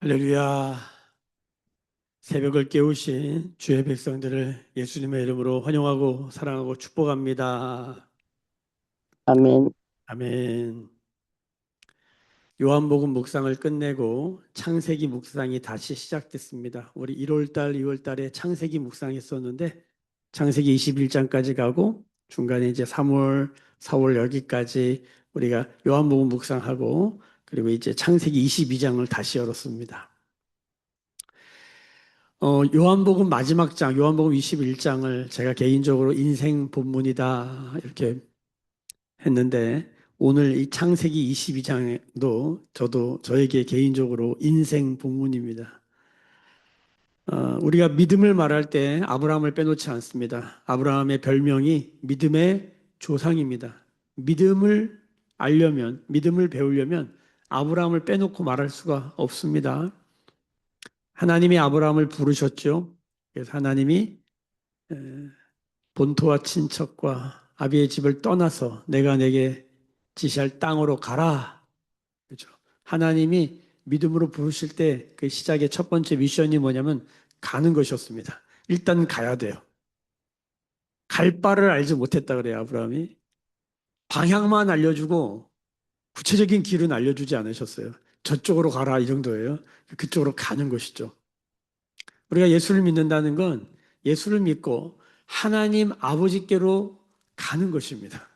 할렐루야. 새벽을 깨우신 주의 백성들을 예수님의 이름으로 환영하고 사랑하고 축복합니다. 아멘. 아멘. 요한복음 묵상을 끝내고 창세기 묵상이 다시 시작됐습니다. 우리 1월달, 2월달에 창세기 묵상했었는데 창세기 21장까지 가고 중간에 이제 3월, 4월 여기까지 우리가 요한복음 묵상하고 그리고 이제 창세기 22장을 다시 열었습니다. 요한복음 마지막 장, 요한복음 21장을 제가 개인적으로 인생 본문이다 이렇게 했는데 오늘 이 창세기 22장도 저에게 개인적으로 인생 본문입니다. 우리가 믿음을 말할 때 아브라함을 빼놓지 않습니다. 아브라함의 별명이 믿음의 조상입니다. 믿음을 알려면, 믿음을 배우려면 아브라함을 빼놓고 말할 수가 없습니다. 하나님이 아브라함을 부르셨죠. 그래서 하나님이 본토와 친척과 아비의 집을 떠나서 내가 내게 지시할 땅으로 가라. 그렇죠. 하나님이 믿음으로 부르실 때 그 시작의 첫 번째 미션이 뭐냐면 가는 것이었습니다. 일단 가야 돼요. 갈 바를 알지 못했다 그래요, 아브라함이. 방향만 알려주고 구체적인 길은 알려주지 않으셨어요. 저쪽으로 가라 이 정도예요. 그쪽으로 가는 것이죠. 우리가 예수를 믿는다는 건 예수를 믿고 하나님 아버지께로 가는 것입니다.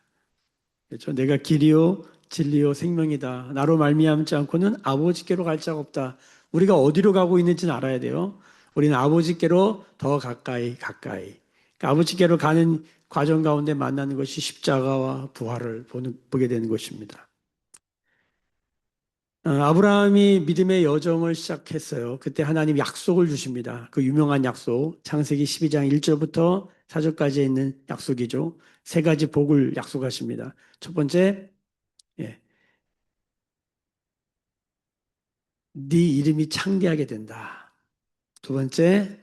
그렇죠? 내가 길이요 진리요 생명이다. 나로 말미암지 않고는 아버지께로 갈 자가 없다. 우리가 어디로 가고 있는지는 알아야 돼요. 우리는 아버지께로 더 가까이. 그러니까 아버지께로 가는 과정 가운데 만나는 것이 십자가와 부활을 보게 되는 것입니다. 아브라함이 믿음의 여정을 시작했어요. 그때 하나님 약속을 주십니다. 그 유명한 약속, 창세기 12장 1절부터 4절까지에 있는 약속이죠. 세 가지 복을 약속하십니다. 첫 번째, 예, 네 이름이 창대하게 된다. 두 번째,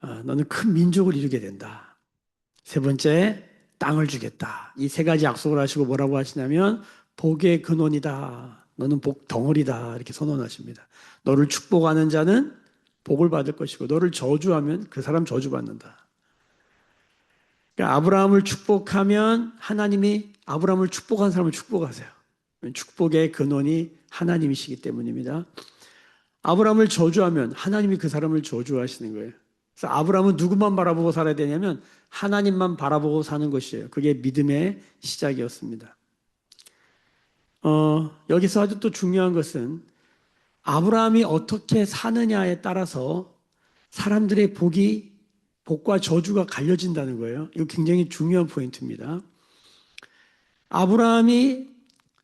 너는 큰 민족을 이루게 된다. 세 번째, 땅을 주겠다. 이 세 가지 약속을 하시고 뭐라고 하시냐면 복의 근원이다. 너는 복 덩어리다. 이렇게 선언하십니다. 너를 축복하는 자는 복을 받을 것이고 너를 저주하면 그 사람 저주받는다. 그러니까 아브라함을 축복하면 하나님이 아브라함을 축복한 사람을 축복하세요. 축복의 근원이 하나님이시기 때문입니다. 아브라함을 저주하면 하나님이 그 사람을 저주하시는 거예요. 그래서 아브라함은 누구만 바라보고 살아야 되냐면 하나님만 바라보고 사는 것이에요. 그게 믿음의 시작이었습니다. 여기서 아주 또 중요한 것은 아브라함이 어떻게 사느냐에 따라서 사람들의 복과 저주가 갈려진다는 거예요. 이거 굉장히 중요한 포인트입니다. 아브라함이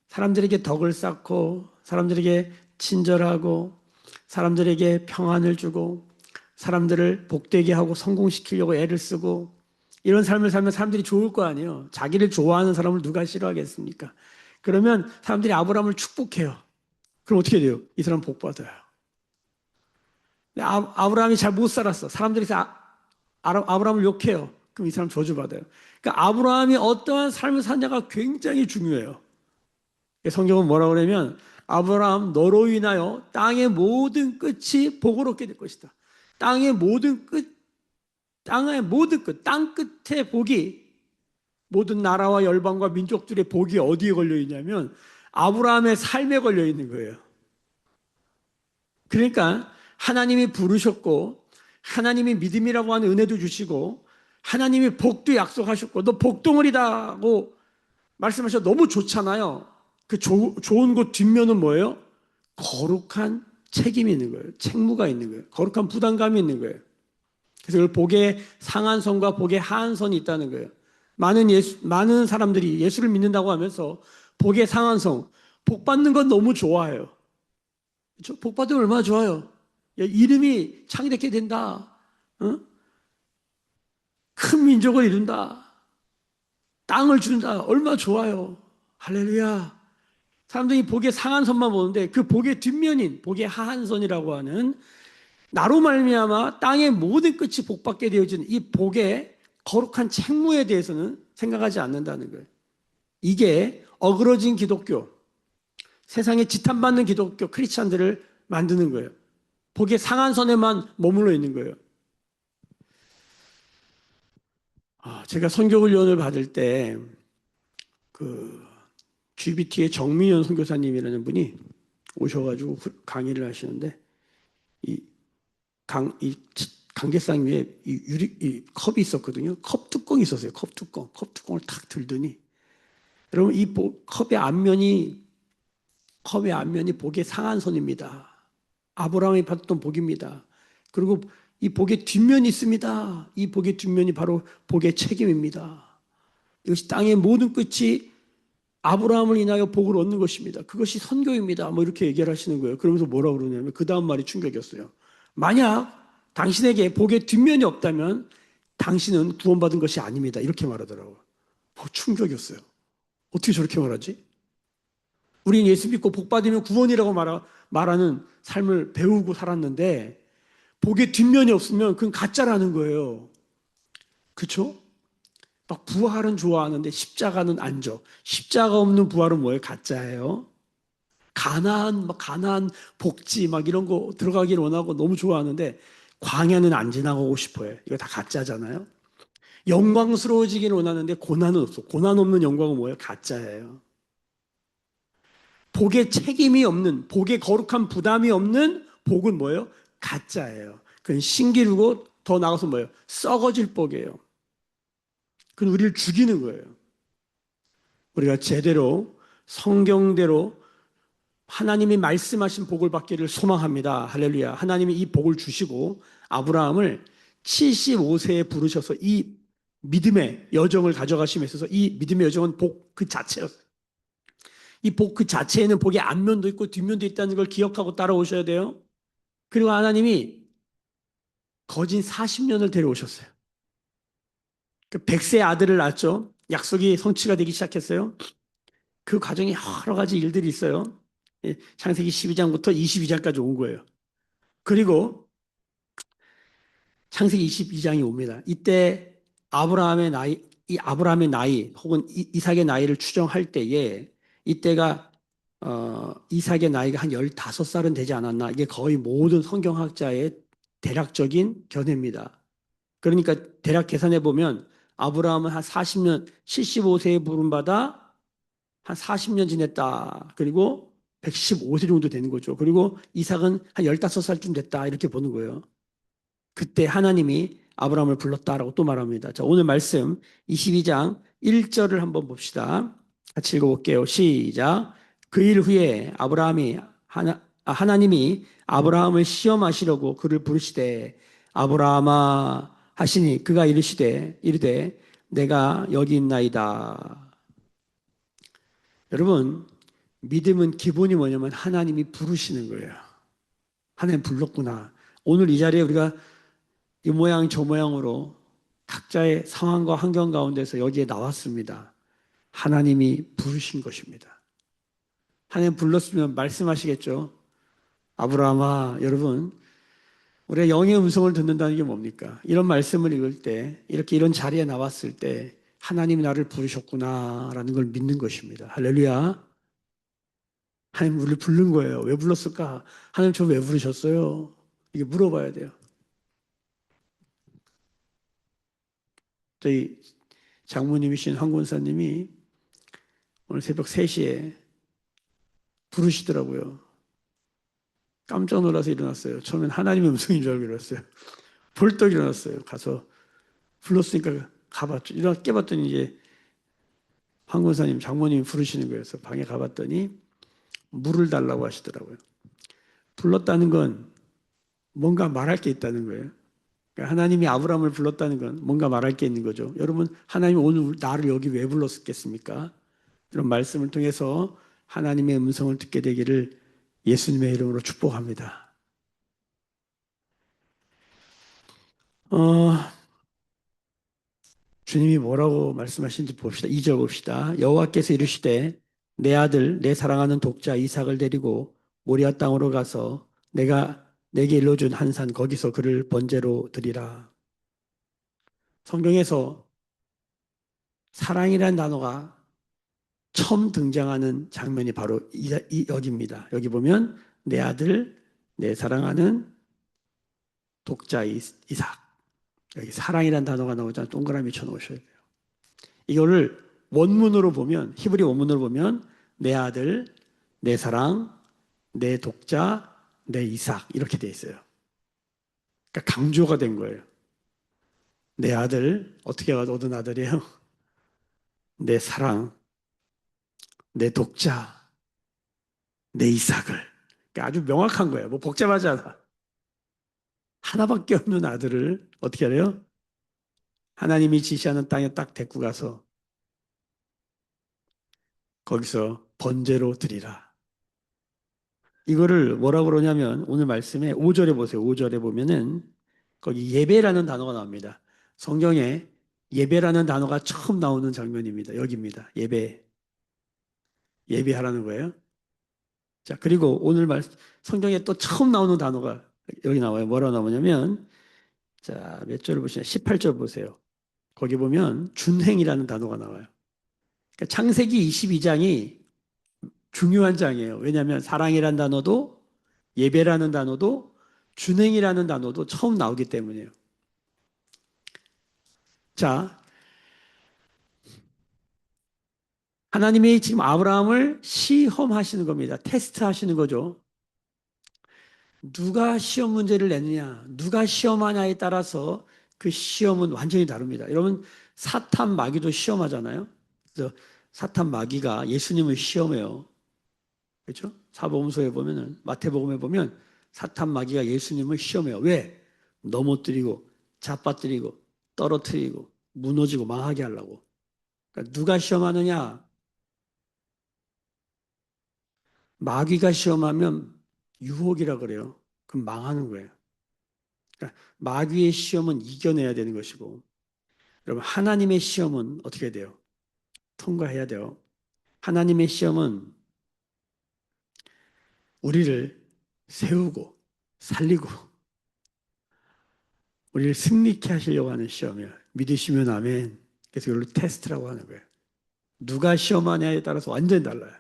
사람들에게 덕을 쌓고 사람들에게 친절하고 사람들에게 평안을 주고 사람들을 복되게 하고 성공시키려고 애를 쓰고 이런 삶을 살면 사람들이 좋을 거 아니에요. 자기를 좋아하는 사람을 누가 싫어하겠습니까? 그러면 사람들이 아브라함을 축복해요. 그럼 어떻게 돼요? 이 사람 복 받아요. 아브라함이 잘 못 살았어. 사람들이 아브라함을 욕해요. 그럼 이 사람 저주받아요. 그러니까 아브라함이 어떠한 삶을 사냐가 굉장히 중요해요. 성경은 뭐라고 그러냐면 아브라함 너로 인하여 땅의 모든 끝이 복을 얻게 될 것이다. 땅의 모든 끝, 땅 끝에 복이 모든 나라와 열방과 민족들의 복이 어디에 걸려 있냐면 아브라함의 삶에 걸려 있는 거예요. 그러니까 하나님이 부르셨고 하나님이 믿음이라고 하는 은혜도 주시고 하나님이 복도 약속하셨고 너 복덩어리다고 말씀하셔서 너무 좋잖아요. 그 좋은 곳 뒷면은 뭐예요? 거룩한 책임이 있는 거예요. 책무가 있는 거예요. 거룩한 부담감이 있는 거예요. 그래서 그 복의 상한선과 복의 하한선이 있다는 거예요. 많은 사람들이 예수를 믿는다고 하면서 복의 상한선, 복 받는 건 너무 좋아해요. 그렇죠? 복 받으면 얼마나 좋아요. 야, 이름이 창대케 된다. 어? 큰 민족을 이룬다. 땅을 준다. 얼마나 좋아요. 할렐루야. 사람들이 복의 상한선만 보는데 그 복의 뒷면인 복의 하한선이라고 하는 나로 말미암아 땅의 모든 끝이 복받게 되어지는 이 복의 거룩한 책무에 대해서는 생각하지 않는다는 거예요. 이게 어그러진 기독교, 세상에 지탄받는 기독교 크리스찬들을 만드는 거예요. 복의 상한선에만 머물러 있는 거예요. 제가 선교훈련을 받을 때 그 GBT의 정민현 선교사님이라는 분이 오셔가지고 강의를 하시는데 이 이 강계상 위에 이 컵이 있었거든요. 컵 뚜껑이 있었어요. 컵 뚜껑. 컵 뚜껑을 탁 들더니 여러분 이 컵의 앞면이 복의 상한선입니다. 아브라함이 받았던 복입니다. 그리고 이 복의 뒷면이 있습니다. 이 복의 뒷면이 바로 복의 책임입니다. 이것이 땅의 모든 끝이 아브라함을 인하여 복을 얻는 것입니다. 그것이 선교입니다. 뭐 이렇게 얘기를 하시는 거예요. 그러면서 뭐라고 그러냐면 그 다음 말이 충격이었어요. 만약 당신에게 복의 뒷면이 없다면 당신은 구원받은 것이 아닙니다. 이렇게 말하더라고요. 충격이었어요. 어떻게 저렇게 말하지? 우린 예수 믿고 복 받으면 구원이라고 말하는 삶을 배우고 살았는데 복의 뒷면이 없으면 그건 가짜라는 거예요. 그렇죠? 막 부활은 좋아하는데 십자가는 안 줘. 십자가 없는 부활은 뭐예요? 가짜예요. 가나안 복지 막 이런 거 들어가기를 원하고 너무 좋아하는데 광야는 안 지나가고 싶어요. 이거 다 가짜잖아요. 영광스러워지기를 원하는데 고난은 없어. 고난 없는 영광은 뭐예요? 가짜예요. 복의 책임이 없는, 복의 거룩한 부담이 없는 복은 뭐예요? 가짜예요. 그건 신기루고 더 나아가서 뭐예요? 썩어질 복이에요. 그건 우리를 죽이는 거예요. 우리가 제대로 성경대로 하나님이 말씀하신 복을 받기를 소망합니다. 할렐루야. 하나님이 이 복을 주시고 아브라함을 75세에 부르셔서 이 믿음의 여정을 가져가심에 있어서 이 믿음의 여정은 복 그 자체였어요. 이 복 그 자체에는 복의 앞면도 있고 뒷면도 있다는 걸 기억하고 따라오셔야 돼요. 그리고 하나님이 거진 40년을 데려오셨어요. 그 100세 아들을 낳았죠. 약속이 성취가 되기 시작했어요. 그 과정에 여러 가지 일들이 있어요. 창세기 12장부터 22장까지 온 거예요. 그리고 창세기 22장이 옵니다. 이때 아브라함의 나이 혹은 이삭의 나이를 추정할 때에 이때가 이삭의 나이가 한 15살은 되지 않았나. 이게 거의 모든 성경학자의 대략적인 견해입니다. 그러니까 대략 계산해 보면 아브라함은 한 40년, 75세에 부름받아 한 40년 지냈다. 그리고 115세 정도 되는 거죠. 그리고 이삭은 한 15살쯤 됐다. 이렇게 보는 거예요. 그때 하나님이 아브라함을 불렀다라고 또 말합니다. 자, 오늘 말씀 22장 1절을 한번 봅시다. 같이 읽어볼게요. 시작. 그 일 후에 하나님이 아브라함을 시험하시려고 그를 부르시되 아브라함아 하시니 그가 이르되 내가 여기 있나이다. 여러분 믿음은 기본이 뭐냐면 하나님이 부르시는 거예요. 하나님 불렀구나. 오늘 이 자리에 우리가 이 모양 저 모양으로 각자의 상황과 환경 가운데서 여기에 나왔습니다. 하나님이 부르신 것입니다. 하나님 불렀으면 말씀하시겠죠. 아브라함아, 여러분, 우리가 영의 음성을 듣는다는 게 뭡니까? 이런 말씀을 읽을 때, 이렇게 이런 자리에 나왔을 때, 하나님이 나를 부르셨구나라는 걸 믿는 것입니다. 할렐루야. 하나님 우리를 부른 거예요. 왜 불렀을까? 하나님 저 왜 부르셨어요? 이게 물어봐야 돼요. 저희 장모님이신 황 권사님이 오늘 새벽 3시에 부르시더라고요. 깜짝 놀라서 일어났어요. 처음엔 하나님의 음성인 줄 알고 일어났어요. 벌떡 일어났어요. 가서 불렀으니까 가봤죠. 일어나 깨봤더니 이제 황 권사님, 장모님이 부르시는 거예요. 그래서 방에 가봤더니 물을 달라고 하시더라고요. 불렀다는 건 뭔가 말할 게 있다는 거예요. 그러니까 하나님이 아브라함을 불렀다는 건 뭔가 말할 게 있는 거죠. 여러분, 하나님이 오늘 나를 여기 왜 불렀겠습니까? 이런 말씀을 통해서 하나님의 음성을 듣게 되기를 예수님의 이름으로 축복합니다. 주님이 뭐라고 말씀하시는지 봅시다. 2절 봅시다. 여호와께서 이르시되 내 아들 내 사랑하는 독자 이삭을 데리고 모리아 땅으로 가서 내가 내게 일러준 한 산 거기서 그를 번제로 드리라. 성경에서 사랑이라는 단어가 처음 등장하는 장면이 바로 여기입니다. 여기 보면 내 아들 내 사랑하는 독자 이삭. 여기 사랑이라는 단어가 나오잖아요. 동그라미 쳐놓으셔야 돼요. 이거를 원문으로 보면, 히브리 원문으로 보면 내 아들, 내 사랑, 내 독자, 내 이삭 이렇게 돼 있어요. 그러니까 강조가 된 거예요. 내 아들, 어떻게 얻은 아들이에요? 내 사랑, 내 독자, 내 이삭을. 그러니까 아주 명확한 거예요. 뭐 복잡하지 않아. 하나밖에 없는 아들을 어떻게 하래요? 하나님이 지시하는 땅에 딱 데리고 가서 거기서 번제로 드리라. 이거를 뭐라고 그러냐면 오늘 말씀에 5절에 보세요. 5절에 보면은 거기 예배라는 단어가 나옵니다. 성경에 예배라는 단어가 처음 나오는 장면입니다. 여기입니다. 예배. 예배하라는 거예요. 자, 그리고 오늘 성경에 또 처음 나오는 단어가 여기 나와요. 뭐라고 나오냐면 자, 몇 절을 보시냐? 18절 보세요. 거기 보면 준행이라는 단어가 나와요. 그러니까 창세기 22장이 중요한 장이에요. 왜냐하면 사랑이라는 단어도 예배라는 단어도 준행이라는 단어도 처음 나오기 때문이에요. 자, 하나님이 지금 아브라함을 시험하시는 겁니다. 테스트하시는 거죠. 누가 시험 문제를 내느냐, 누가 시험하냐에 따라서 그 시험은 완전히 다릅니다. 여러분, 사탄 마귀도 시험하잖아요. 그래서 사탄 마귀가 예수님을 시험해요. 그렇죠? 사복음서에 보면은 마태복음에 보면 사탄 마귀가 예수님을 시험해요. 왜? 넘어뜨리고 잡아뜨리고 떨어뜨리고 무너지고 망하게 하려고. 그러니까 누가 시험하느냐? 마귀가 시험하면 유혹이라 그래요. 그럼 망하는 거예요. 그러니까 마귀의 시험은 이겨내야 되는 것이고, 여러분 하나님의 시험은 어떻게 돼요? 통과해야 돼요. 하나님의 시험은 우리를 세우고 살리고 우리를 승리케 하시려고 하는 시험이에요. 믿으시면 아멘. 그래서 이걸 테스트라고 하는 거예요. 누가 시험하냐에 따라서 완전히 달라요.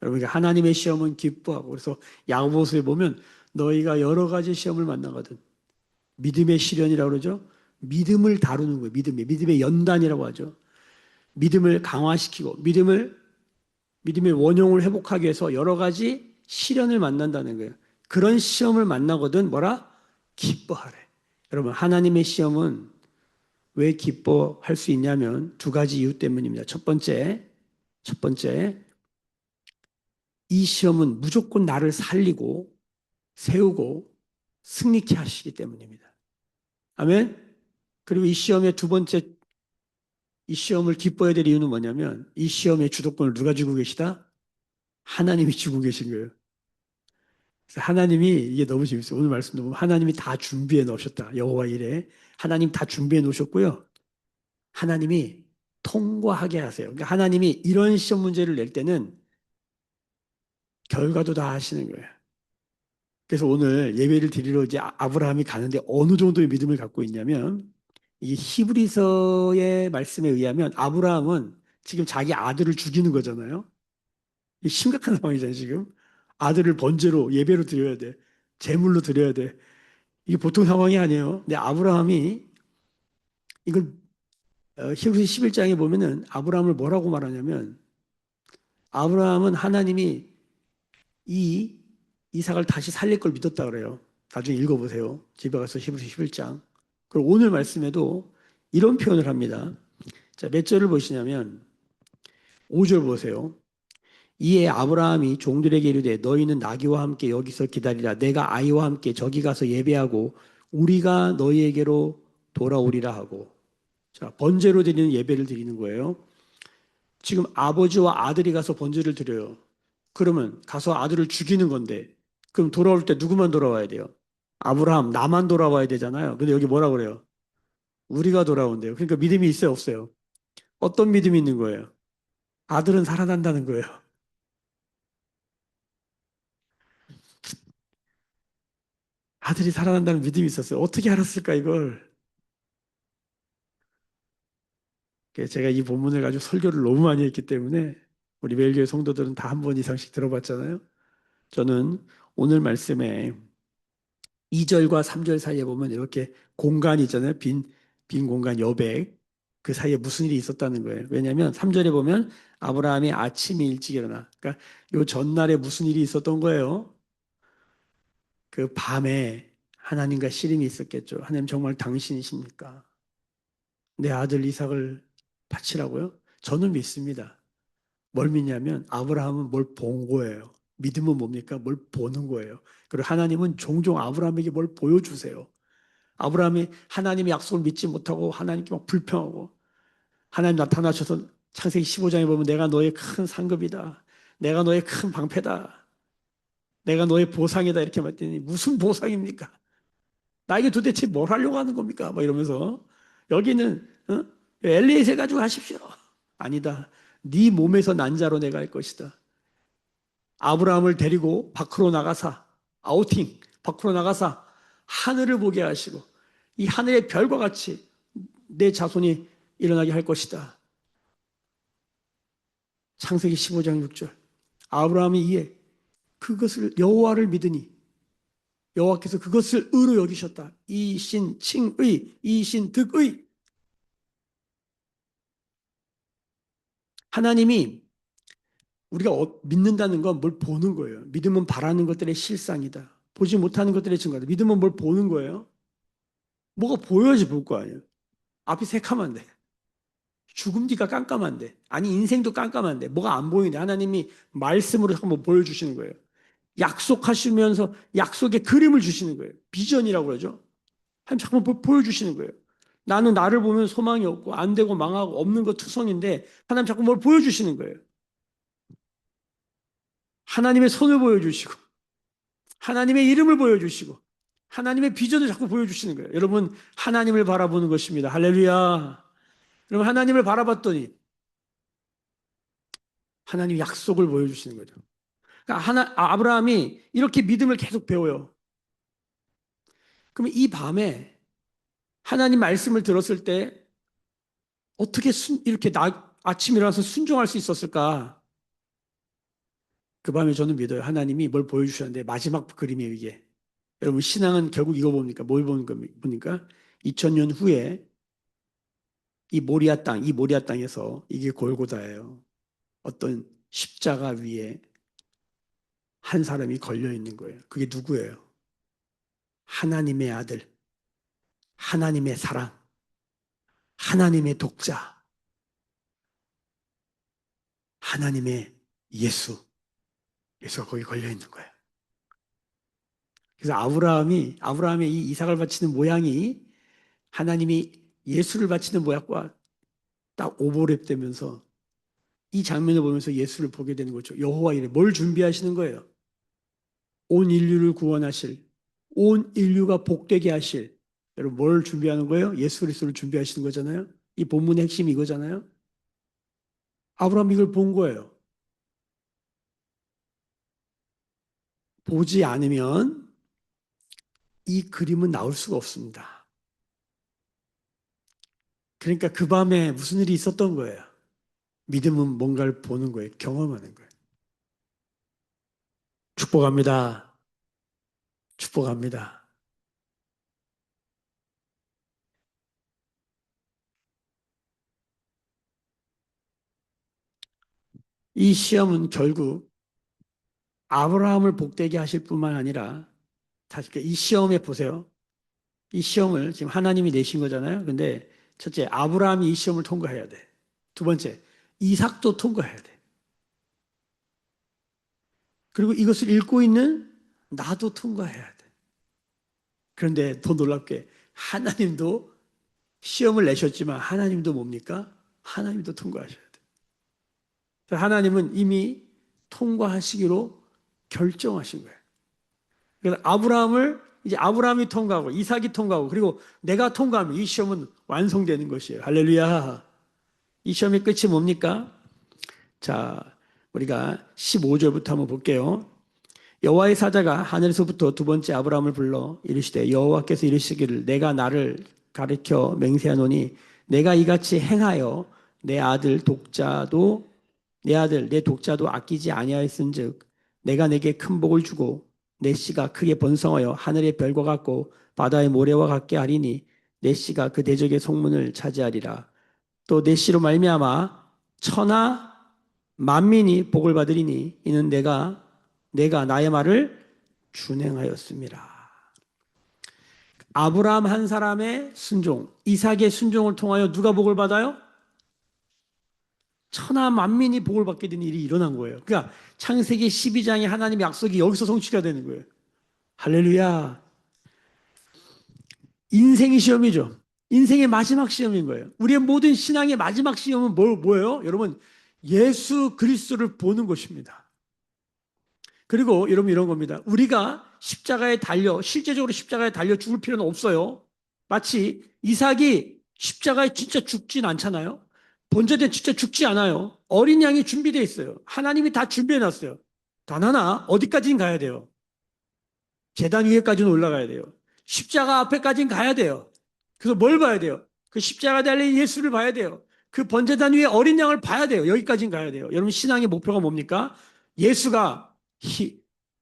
여러분, 하나님의 시험은 기뻐하고, 그래서 야고보서에 보면 너희가 여러 가지 시험을 만나거든. 믿음의 시련이라고 그러죠. 믿음을 다루는 거예요. 믿음의 연단이라고 하죠. 믿음을 강화시키고 믿음의 원용을 회복하기 위해서 여러 가지 시련을 만난다는 거예요. 그런 시험을 만나거든 뭐라? 기뻐하래. 여러분, 하나님의 시험은 왜 기뻐할 수 있냐면 두 가지 이유 때문입니다. 첫 번째, 이 시험은 무조건 나를 살리고 세우고 승리케 하시기 때문입니다. 아멘. 그리고 이 시험의 두 번째, 이 시험을 기뻐해야 될 이유는 뭐냐면 이 시험의 주도권을 누가 쥐고 계시다? 하나님이 쥐고 계신 거예요. 그래서 하나님이 이게 너무 재밌어요. 오늘 말씀도 보면 하나님이 다 준비해 놓으셨다. 여호와 이래. 하나님 다 준비해 놓으셨고요. 하나님이 통과하게 하세요. 그러니까 하나님이 이런 시험 문제를 낼 때는 결과도 다 하시는 거예요. 그래서 오늘 예배를 드리러 이제 아브라함이 가는데 어느 정도의 믿음을 갖고 있냐면 이 히브리서의 말씀에 의하면 아브라함은 지금 자기 아들을 죽이는 거잖아요. 이 심각한 상황이잖아요, 지금. 아들을 번제로 예배로 드려야 돼. 제물로 드려야 돼. 이게 보통 상황이 아니에요. 근데 아브라함이 이걸 히브리 11장에 보면은 아브라함을 뭐라고 말하냐면 아브라함은 하나님이 이 이삭을 다시 살릴 걸 믿었다 그래요. 나중에 읽어보세요. 집에 가서 히브리 11장. 그리고 오늘 말씀에도 이런 표현을 합니다. 자, 몇 절을 보시냐면 5절 보세요. 이에 아브라함이 종들에게 이르되 너희는 나귀와 함께 여기서 기다리라. 내가 아이와 함께 저기 가서 예배하고 우리가 너희에게로 돌아오리라 하고. 자, 번제로 드리는 예배를 드리는 거예요. 지금 아버지와 아들이 가서 번제를 드려요. 그러면 가서 아들을 죽이는 건데 그럼 돌아올 때 누구만 돌아와야 돼요? 아브라함 나만 돌아와야 되잖아요. 근데 여기 뭐라 그래요? 우리가 돌아온대요. 그러니까 믿음이 있어요, 없어요? 어떤 믿음이 있는 거예요? 아들은 살아난다는 거예요. 아들이 살아난다는 믿음이 있었어요. 어떻게 알았을까 이걸? 제가 이 본문을 가지고 설교를 너무 많이 했기 때문에 우리 매일교회 성도들은 다 한 번 이상씩 들어봤잖아요. 저는 오늘 말씀에 2절과 3절 사이에 보면 이렇게 공간이 있잖아요. 빈 공간 여백. 그 사이에 무슨 일이 있었다는 거예요. 왜냐하면 3절에 보면 아브라함이 아침에 일찍 일어나. 그러니까 요 전날에 무슨 일이 있었던 거예요. 그 밤에 하나님과 씨름이 있었겠죠. 하나님 정말 당신이십니까? 내 아들 이삭을 바치라고요? 저는 믿습니다. 뭘 믿냐면 아브라함은 뭘 본 거예요. 믿음은 뭡니까? 뭘 보는 거예요. 그리고 하나님은 종종 아브라함에게 뭘 보여주세요. 아브라함이 하나님의 약속을 믿지 못하고 하나님께 막 불평하고 하나님 나타나셔서 창세기 15장에 보면 내가 너의 큰 상급이다. 내가 너의 큰 방패다. 내가 너의 보상이다. 이렇게 말했더니 무슨 보상입니까? 나에게 도대체 뭘 하려고 하는 겁니까? 막 이러면서 여기는 엘리에셀 가지고 하십시오. 아니다. 네 몸에서 난 자로 내가 할 것이다. 아브라함을 데리고 밖으로 나가사 아우팅 밖으로 나가사 하늘을 보게 하시고 이 하늘의 별과 같이 내 자손이 일어나게 할 것이다. 창세기 15장 6절. 아브라함이 이에 그것을 여호와를 믿으니 여호와께서 그것을 의로 여기셨다. 이신칭의 이신득의 하나님이 우리가 믿는다는 건 뭘 보는 거예요. 믿음은 바라는 것들의 실상이다. 보지 못하는 것들의 증거다. 믿음은 뭘 보는 거예요. 뭐가 보여야지 볼 거 아니에요. 앞이 새카만데. 죽음 뒤가 깜깜한데. 아니 인생도 깜깜한데. 뭐가 안 보이는데. 하나님이 말씀으로 한번 보여주시는 거예요. 약속하시면서 약속의 그림을 주시는 거예요. 비전이라고 그러죠. 하나님 잠깐 보여주시는 거예요. 나는 나를 보면 소망이 없고 안 되고 망하고 없는 거 투성인데 하나님 자꾸 뭘 보여주시는 거예요. 하나님의 손을 보여주시고 하나님의 이름을 보여주시고 하나님의 비전을 자꾸 보여주시는 거예요. 여러분 하나님을 바라보는 것입니다. 할렐루야. 여러분 하나님을 바라봤더니 하나님 약속을 보여주시는 거죠. 그러니까 아브라함이 이렇게 믿음을 계속 배워요. 그러면 이 밤에 하나님 말씀을 들었을 때 어떻게 이렇게 아침에 일어나서 순종할 수 있었을까? 그 밤에 저는 믿어요. 하나님이 뭘 보여주셨는데 마지막 그림이에요, 이게. 여러분, 신앙은 결국 이거 뭡니까? 뭘 보는 겁니까? 2000년 후에 이 모리아 땅에서 이게 골고다예요. 어떤 십자가 위에 한 사람이 걸려 있는 거예요. 그게 누구예요? 하나님의 아들, 하나님의 사랑, 하나님의 독자, 하나님의 예수. 예수가 거기 걸려 있는 거예요. 그래서 아브라함의 이 이삭을 바치는 모양이 하나님이 예수를 바치는 모양과 딱 오버랩 되면서 이 장면을 보면서 예수를 보게 되는 거죠. 여호와 이래 뭘 준비하시는 거예요? 온 인류를 구원하실, 온 인류가 복되게 하실. 여러분 뭘 준비하는 거예요? 예수 그리스도를 준비하시는 거잖아요. 이 본문의 핵심이 이거잖아요. 아브라함이 이걸 본 거예요. 보지 않으면 이 그림은 나올 수가 없습니다. 그러니까 그 밤에 무슨 일이 있었던 거예요? 믿음은 뭔가를 보는 거예요. 경험하는 거예요. 축복합니다. 축복합니다. 이 시험은 결국 아브라함을 복되게 하실 뿐만 아니라 다시 이 시험에 보세요. 이 시험을 지금 하나님이 내신 거잖아요. 근데 첫째, 아브라함이 이 시험을 통과해야 돼. 두 번째, 이삭도 통과해야 돼. 그리고 이것을 읽고 있는 나도 통과해야 돼. 그런데 더 놀랍게 하나님도 시험을 내셨지만 하나님도 뭡니까? 하나님도 통과하셔야 돼. 하나님은 이미 통과하시기로 결정하신 거예요. 그래서 이제 아브라함이 통과하고 이삭이 통과하고 그리고 내가 통과하면 이 시험은 완성되는 것이에요. 할렐루야. 이 시험의 끝이 뭡니까? 자, 우리가 15절부터 한번 볼게요. 여호와의 사자가 하늘에서부터 두 번째 아브라함을 불러 이르시되 여호와께서 이르시기를 내가 나를 가리켜 맹세하노니 내가 이같이 행하여 내 독자도 아끼지 아니하였은즉 내가 내게 큰 복을 주고 내 씨가 크게 번성하여 하늘의 별과 같고 바다의 모래와 같게 하리니 내 씨가 그 대적의 성문을 차지하리라. 또 내 씨로 말미암아 천하 만민이 복을 받으리니 이는 내가 나의 말을 준행하였습니다. 아브라함 한 사람의 순종, 이삭의 순종을 통하여 누가 복을 받아요? 천하 만민이 복을 받게 된 일이 일어난 거예요. 그러니까 창세기 12장의 하나님의 약속이 여기서 성취가 되는 거예요. 할렐루야. 인생의 시험이죠. 인생의 마지막 시험인 거예요. 우리의 모든 신앙의 마지막 시험은 뭐예요? 여러분, 예수 그리스도를 보는 것입니다. 그리고 여러분 이런 겁니다. 우리가 실제적으로 십자가에 달려 죽을 필요는 없어요. 마치 이삭이 십자가에 진짜 죽진 않잖아요. 번제된 진짜 죽지 않아요. 어린 양이 준비되어 있어요. 하나님이 다 준비해 놨어요. 단 하나, 어디까지는 가야 돼요? 제단 위에까지는 올라가야 돼요. 십자가 앞에까지는 가야 돼요. 그래서 뭘 봐야 돼요? 그 십자가 달린 예수를 봐야 돼요. 그 번제단 위에 어린 양을 봐야 돼요. 여기까지는 가야 돼요. 여러분 신앙의 목표가 뭡니까? 예수가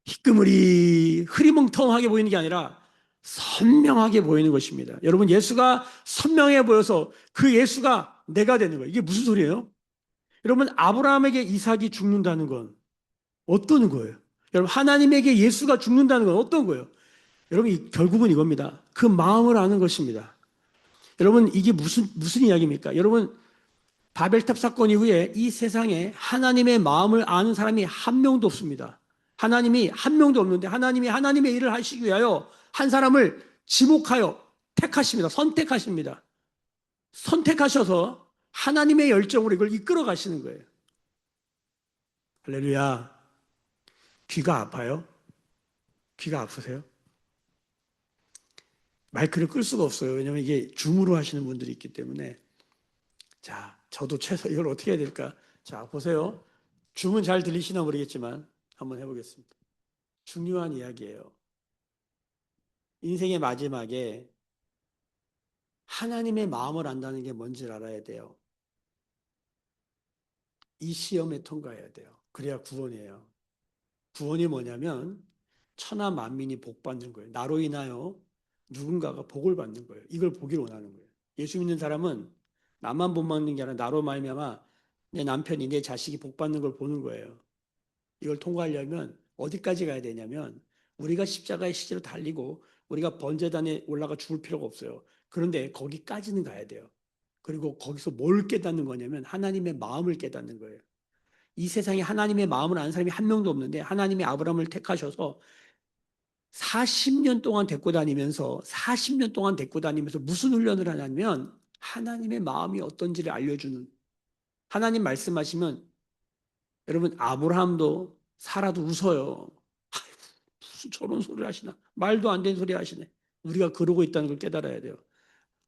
희끄무리 흐리멍텅하게 보이는 게 아니라 선명하게 보이는 것입니다. 여러분 예수가 선명해 보여서 그 예수가 내가 되는 거예요. 이게 무슨 소리예요? 여러분 아브라함에게 이삭이 죽는다는 건 어떤 거예요? 여러분 하나님에게 예수가 죽는다는 건 어떤 거예요? 여러분 결국은 이겁니다. 그 마음을 아는 것입니다. 여러분 이게 무슨 이야기입니까? 여러분 바벨탑 사건 이후에 이 세상에 하나님의 마음을 아는 사람이 한 명도 없습니다. 하나님이 한 명도 없는데 하나님이 하나님의 일을 하시기 위하여 한 사람을 지목하여 택하십니다. 선택하십니다. 선택하셔서 하나님의 열정으로 이걸 이끌어 가시는 거예요. 할렐루야. 귀가 아파요? 귀가 아프세요? 마이크를 끌 수가 없어요. 왜냐하면 이게 줌으로 하시는 분들이 있기 때문에. 자, 저도 이걸 어떻게 해야 될까? 자, 보세요. 줌은 잘 들리시나 모르겠지만 한번 해보겠습니다. 중요한 이야기예요. 인생의 마지막에 하나님의 마음을 안다는 게 뭔지를 알아야 돼요. 이 시험에 통과해야 돼요. 그래야 구원이에요. 구원이 뭐냐면 천하 만민이 복 받는 거예요. 나로 인하여 누군가가 복을 받는 거예요. 이걸 보기를 원하는 거예요. 예수 믿는 사람은 나만 복 받는 게 아니라 나로 말미암아 내 남편이 내 자식이 복 받는 걸 보는 거예요. 이걸 통과하려면 어디까지 가야 되냐면 우리가 십자가의 시체로 달리고 우리가 번제단에 올라가 죽을 필요가 없어요. 그런데 거기까지는 가야 돼요. 그리고 거기서 뭘 깨닫는 거냐면 하나님의 마음을 깨닫는 거예요. 이 세상에 하나님의 마음을 아는 사람이 한 명도 없는데 하나님이 아브라함을 택하셔서 40년 동안 데리고 다니면서 무슨 훈련을 하냐면 하나님의 마음이 어떤지를 알려주는, 하나님 말씀하시면 여러분 아브라함도 사라도 웃어요. 무슨 저런 소리를 하시나, 말도 안 되는 소리 하시네. 우리가 그러고 있다는 걸 깨달아야 돼요.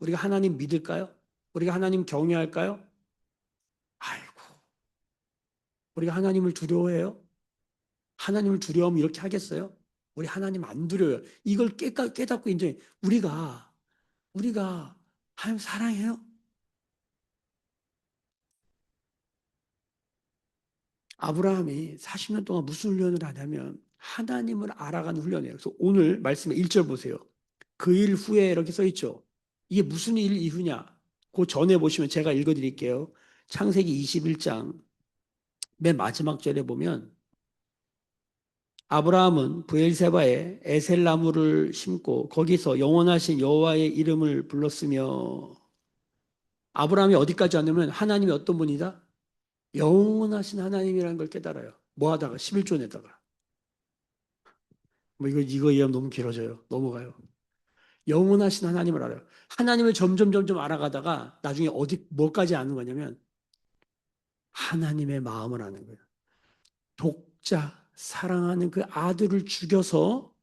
우리가 하나님 믿을까요? 우리가 하나님 경외할까요? 아이고, 우리가 하나님을 두려워해요? 하나님을 두려워하면 이렇게 하겠어요? 우리 하나님 안 두려워요. 이걸 깨닫고 이제 우리가 하나님 사랑해요? 아브라함이 40년 동안 무슨 훈련을 하냐면 하나님을 알아가는 훈련이에요. 그래서 오늘 말씀의 1절 보세요. 그 일 후에 이렇게 써 있죠. 이게 무슨 일 이후냐? 그 전에 보시면 제가 읽어드릴게요. 창세기 21장 맨 마지막 절에 보면 아브라함은 브엘세바에 에셀 나무를 심고 거기서 영원하신 여호와의 이름을 불렀으며, 아브라함이 어디까지 왔냐면 하나님이 어떤 분이다? 영원하신 하나님이라는 걸 깨달아요. 뭐 하다가 11조에다가 뭐 이거 이해하면 너무 길어져요. 넘어가요. 영원하신 하나님을 알아요. 하나님을 점점 알아가다가 나중에 뭐까지 아는 거냐면 하나님의 마음을 아는 거예요. 독자 사랑하는 그 아들을 죽여서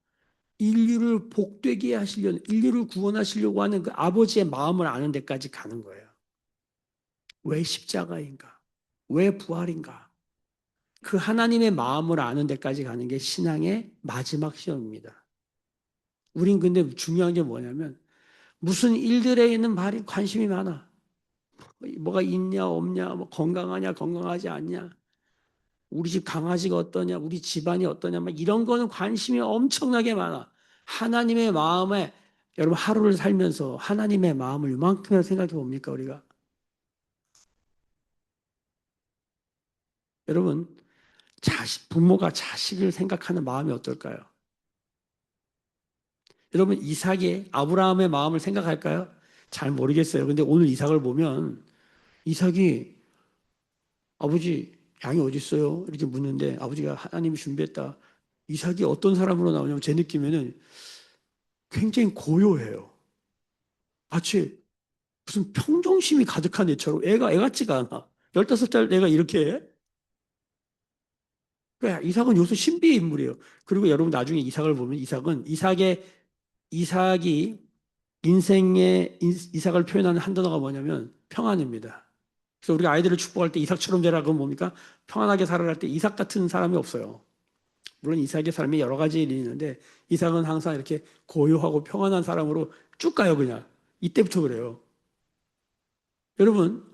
인류를 복되게 하시려는, 인류를 구원하시려고 하는 그 아버지의 마음을 아는 데까지 가는 거예요. 왜 십자가인가? 왜 부활인가? 그 하나님의 마음을 아는 데까지 가는 게 신앙의 마지막 시험입니다. 우린 근데 중요한 게 뭐냐면 무슨 일들에는 말이 관심이 많아. 뭐가 있냐 없냐, 뭐 건강하냐 건강하지 않냐. 우리 집 강아지가 어떠냐, 우리 집안이 어떠냐, 막 이런 거는 관심이 엄청나게 많아. 하나님의 마음에, 여러분 하루를 살면서 하나님의 마음을 이만큼이나 생각해 봅니까, 우리가? 여러분, 부모가 자식을 생각하는 마음이 어떨까요? 여러분, 이삭이 아브라함의 마음을 생각할까요? 잘 모르겠어요. 근데 오늘 이삭을 보면 이삭이 아버지 양이 어디 있어요? 이렇게 묻는데 아버지가 하나님이 준비했다. 이삭이 어떤 사람으로 나오냐면 제 느낌에는 굉장히 고요해요. 마치 무슨 평정심이 가득한 애처럼 애 같지가 않아. 15살 애가 이렇게 해? 그러니까 이삭은 요새 신비의 인물이에요. 그리고 여러분 나중에 이삭을 보면 이삭이 인생의 이삭을 표현하는 한 단어가 뭐냐면 평안입니다. 그래서 우리가 아이들을 축복할 때 이삭처럼 되라 그러면 뭡니까? 평안하게 살아갈 때 이삭 같은 사람이 없어요. 물론 이삭의 삶에 여러 가지 일이 있는데 이삭은 항상 이렇게 고요하고 평안한 사람으로 쭉 가요, 그냥. 이때부터 그래요. 여러분,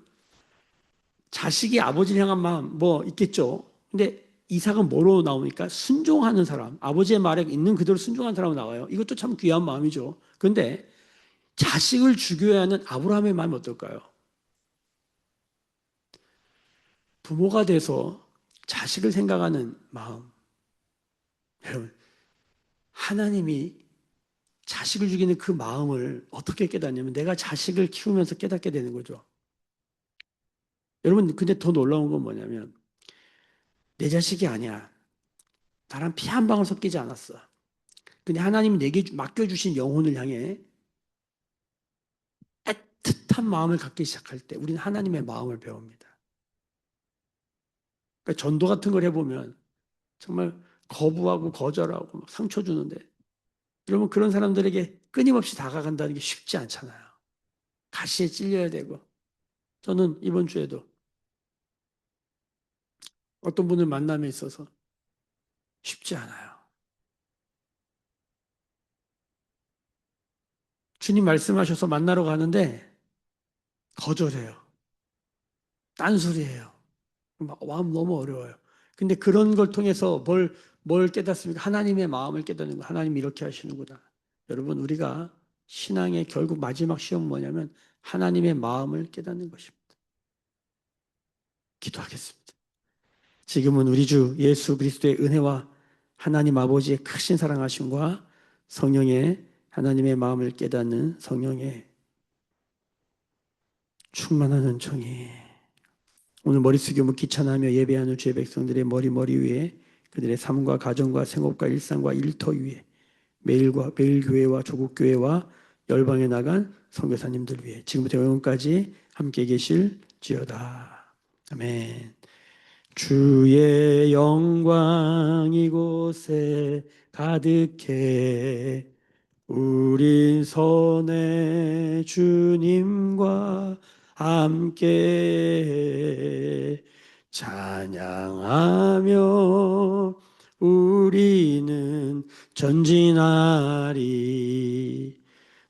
자식이 아버지를 향한 마음 뭐 있겠죠. 근데 이삭은 뭐로 나오니까 순종하는 사람, 아버지의 말에 있는 그대로 순종하는 사람으로 나와요. 이것도 참 귀한 마음이죠. 근데 자식을 죽여야 하는 아브라함의 마음이 어떨까요? 부모가 돼서 자식을 생각하는 마음. 여러분, 하나님이 자식을 죽이는 그 마음을 어떻게 깨닫냐면 내가 자식을 키우면서 깨닫게 되는 거죠. 여러분, 근데 더 놀라운 건 뭐냐면 내 자식이 아니야. 나랑 피 한 방울 섞이지 않았어. 근데 하나님이 내게 맡겨주신 영혼을 향해 애틋한 마음을 갖기 시작할 때 우리는 하나님의 마음을 배웁니다. 그러니까 전도 같은 걸 해보면 정말 거부하고 거절하고 막 상처 주는데 여러분 그런 사람들에게 끊임없이 다가간다는 게 쉽지 않잖아요. 가시에 찔려야 되고 저는 이번 주에도 어떤 분을 만남에 있어서 쉽지 않아요. 주님 말씀하셔서 만나러 가는데 거절해요. 딴소리해요. 마음 너무 어려워요. 근데 그런 걸 통해서 뭘 깨닫습니까? 하나님의 마음을 깨닫는 거. 하나님이 이렇게 하시는구나. 여러분, 우리가 신앙의 결국 마지막 시험은 뭐냐면 하나님의 마음을 깨닫는 것입니다. 기도하겠습니다. 지금은 우리 주 예수 그리스도의 은혜와 하나님 아버지의 크신 사랑하심과 성령의 하나님의 마음을 깨닫는 성령의 충만한 은총이 오늘 머리 숙이며 귀찮아하며 예배하는 주의 백성들의 머리 위에 그들의 삶과 가정과 생업과 일상과 일터 위에 매일 교회와 조국 교회와 열방에 나간 선교사님들 위해 지금부터 영원까지 함께 계실지어다. 아멘. 주의 영광 이곳에 가득해 우린 선의 주님과 함께 찬양하며 우리는 전진하리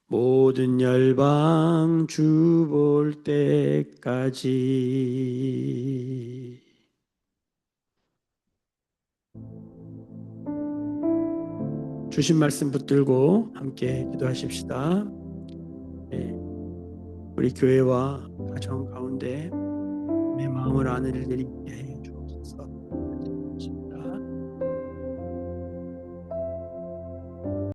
모든 열방 주 볼 때까지. 주신 말씀 붙들고 함께 기도하십시다. 네, 우리 교회와 가정 가운데 내 마음을 아는 일들이 있게